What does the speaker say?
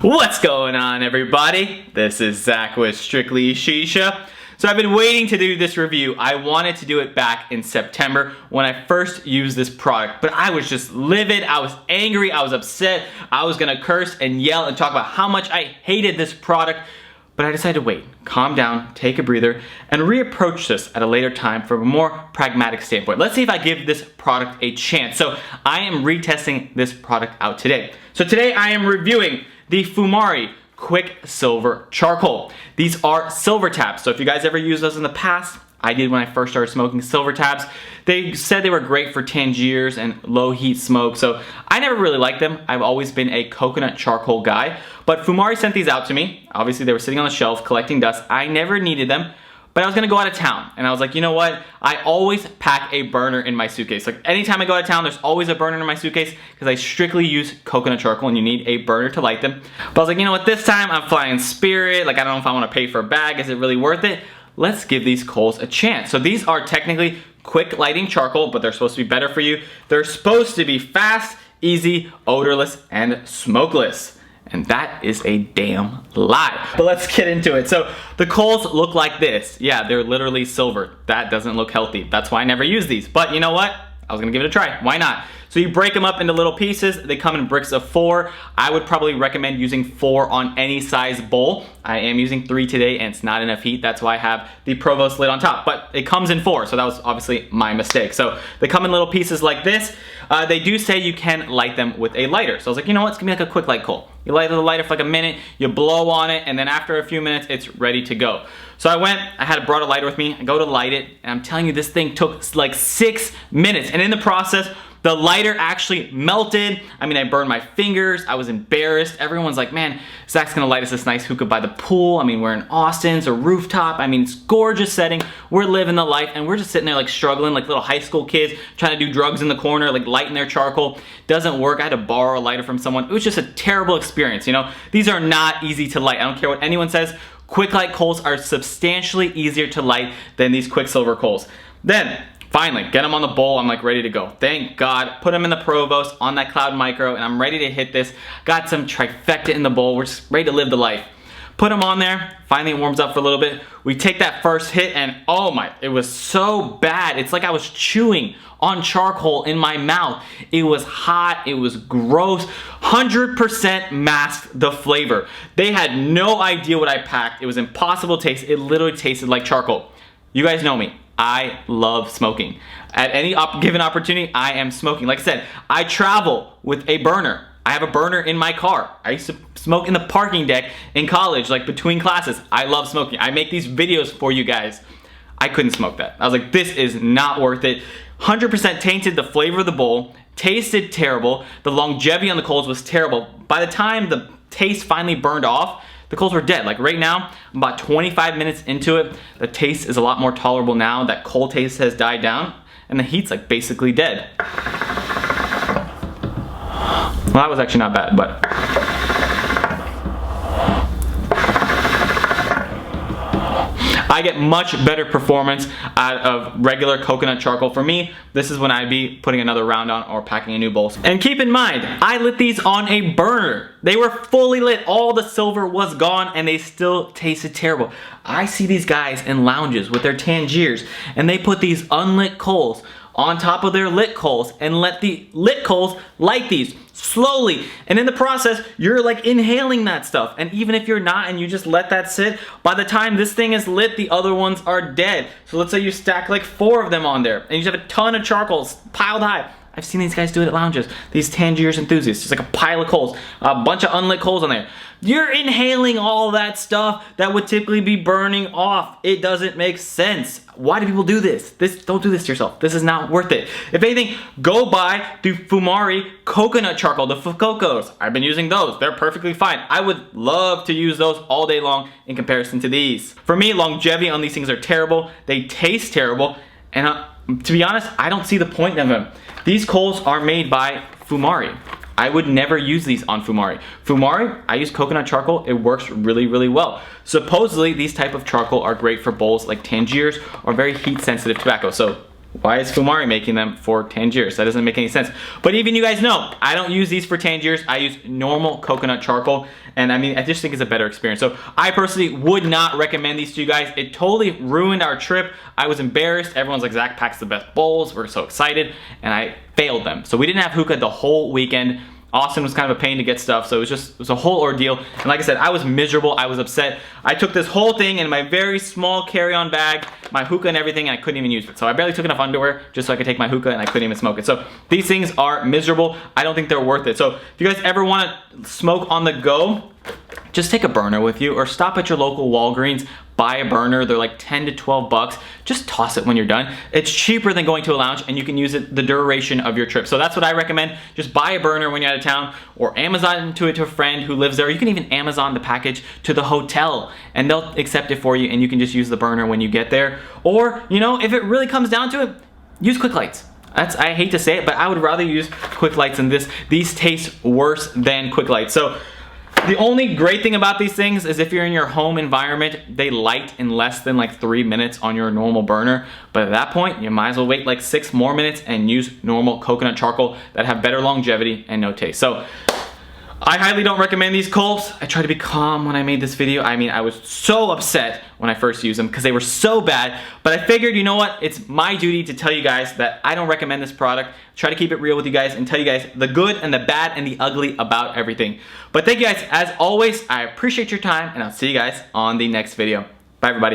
What's going on, everybody? This is Zach with Strictly Shisha. So I've been waiting to do this review. I wanted to do it back in September when I first used this product, but I was just livid, I was angry, I was upset, I was gonna curse and yell and talk about how much I hated this product, but I decided to wait, calm down, take a breather, and reapproach this at a later time from a more pragmatic standpoint. Let's see if I give this product a chance. So I am retesting this product out today. So today I am reviewing the Fumari Quick Silver Charcoal. These are silver tabs, so if you guys ever used those in the past, I did when I first started smoking silver tabs. They said they were great for Tangiers and low heat smoke, so I never really liked them. I've always been a coconut charcoal guy, but Fumari sent these out to me. Obviously they were sitting on the shelf collecting dust. I never needed them, but I was gonna go out of town, and I was like, you know what? I always pack a burner in my suitcase. Like anytime I go out of town, there's always a burner in my suitcase because I strictly use coconut charcoal and you need a burner to light them. But I was like, you know what? This time I'm flying Spirit. Like I don't know if I wanna pay for a bag. Is it really worth it? Let's give these coals a chance. So these are technically quick lighting charcoal, but they're supposed to be better for you. They're supposed to be fast, easy, odorless, and smokeless. And that is a damn lie. But let's get into it. So the coals look like this. Yeah, they're literally silver. That doesn't look healthy. That's why I never use these. But you know what? I was gonna give it a try. Why not? So you break them up into little pieces. They come in bricks of 4. I would probably recommend using 4 on any size bowl. I am using 3 today and it's not enough heat. That's why I have the Provost lid on top, but it comes in 4. So that was obviously my mistake. So they come in little pieces like this. They do say you can light them with a lighter. So I was like, you know what? It's gonna be like a quick light coal. You light the lighter for like a minute, you blow on it, and then after a few minutes, it's ready to go. So I went, I brought a lighter with me, I go to light it, and I'm telling you, this thing took like 6 minutes. And in the process, the lighter actually melted. I mean, I burned my fingers. I was embarrassed. Everyone's like, man, Zach's gonna light us this nice hookah by the pool. I mean, we're in Austin, it's a rooftop. I mean, it's gorgeous setting. We're living the life, and we're just sitting there like struggling like little high school kids trying to do drugs in the corner, like lighting their charcoal. Doesn't work. I had to borrow a lighter from someone. It was just a terrible experience, you know? These are not easy to light. I don't care what anyone says. Quick light coals are substantially easier to light than these Quicksilver coals. Then, finally, get them on the bowl. I'm like ready to go. Thank God. Put them in the Provost on that Cloud Micro, and I'm ready to hit this. Got some trifecta in the bowl. We're just ready to live the life. Put them on there. Finally, it warms up for a little bit. We take that first hit, and oh my, it was so bad. It's like I was chewing on charcoal in my mouth. It was hot. It was gross. 100% masked the flavor. They had no idea what I packed. It was impossible to taste. It literally tasted like charcoal. You guys know me. I love smoking. At any given opportunity, I am smoking. Like I said, I travel with a burner. I have a burner in my car. I used to smoke in the parking deck in college, like between classes. I love smoking. I make these videos for you guys. I couldn't smoke that. I was like, this is not worth it. 100% tainted the flavor of the bowl. Tasted terrible. The longevity on the coals was terrible. By the time the taste finally burned off, the coals were dead. Like right now, I'm about 25 minutes into it. The taste is a lot more tolerable now. That coal taste has died down and the heat's like basically dead. Well, that was actually not bad, but I get much better performance out of regular coconut charcoal. For me, this is when I'd be putting another round on or packing a new bowl. And keep in mind, I lit these on a burner. They were fully lit. All the silver was gone and they still tasted terrible. I see these guys in lounges with their Tangiers and they put these unlit coals on top of their lit coals and let the lit coals light these slowly. And in the process, you're like inhaling that stuff. And even if you're not and you just let that sit, by the time this thing is lit, the other ones are dead. So let's say you stack like 4 of them on there and you just have a ton of charcoal piled high. I've seen these guys do it at lounges. These Tangiers enthusiasts, just like a pile of coals, a bunch of unlit coals on there. You're inhaling all that stuff that would typically be burning off. It doesn't make sense. Why do people do this? Don't do this to yourself. This is not worth it. If anything, go buy the Fumari coconut charcoal, the Fuocos. I've been using those. They're perfectly fine. I would love to use those all day long in comparison to these. For me, longevity on these things are terrible. They taste terrible. And to be honest, I don't see the point of them. These coals are made by Fumari. I would never use these on Fumari. Fumari, I use coconut charcoal. It works really, really well. Supposedly, these type of charcoal are great for bowls like Tangiers or very heat-sensitive tobacco. So Why is Fumari making them for Tangiers? That doesn't make any sense. But even you guys know, I don't use these for Tangiers. I use normal coconut charcoal. And I mean, I just think it's a better experience. So I personally would not recommend these to you guys. It totally ruined our trip. I was embarrassed. Everyone's like, Zach packs the best bowls. We're so excited. And I failed them. So we didn't have hookah the whole weekend. Austin was kind of a pain to get stuff, so it was a whole ordeal. And like I said, I was miserable, I was upset. I took this whole thing in my very small carry-on bag, my hookah and everything, and I couldn't even use it. So I barely took enough underwear just so I could take my hookah, and I couldn't even smoke it. So these things are miserable. I don't think they're worth it. So if you guys ever want to smoke on the go, just take a burner with you or stop at your local Walgreens, buy a burner. They're like 10 to 12 bucks. Just toss it when you're done. It's cheaper than going to a lounge and you can use it the duration of your trip. So that's what I recommend. Just buy a burner when you're out of town or Amazon it to a friend who lives there. You can even Amazon the package to the hotel and they'll accept it for you and you can just use the burner when you get there. Or, you know, if it really comes down to it, use quick lights. I hate to say it, but I would rather use quick lights than this. These taste worse than quick lights. So the only great thing about these things is if you're in your home environment, they light in less than like 3 minutes on your normal burner. But at that point, you might as well wait like 6 more minutes and use normal coconut charcoal that have better longevity and no taste. So I highly don't recommend these Colts. I tried to be calm when I made this video. I mean, I was so upset when I first used them because they were so bad. But I figured, you know what? It's my duty to tell you guys that I don't recommend this product. Try to keep it real with you guys and tell you guys the good and the bad and the ugly about everything. But thank you guys. As always, I appreciate your time and I'll see you guys on the next video. Bye, everybody.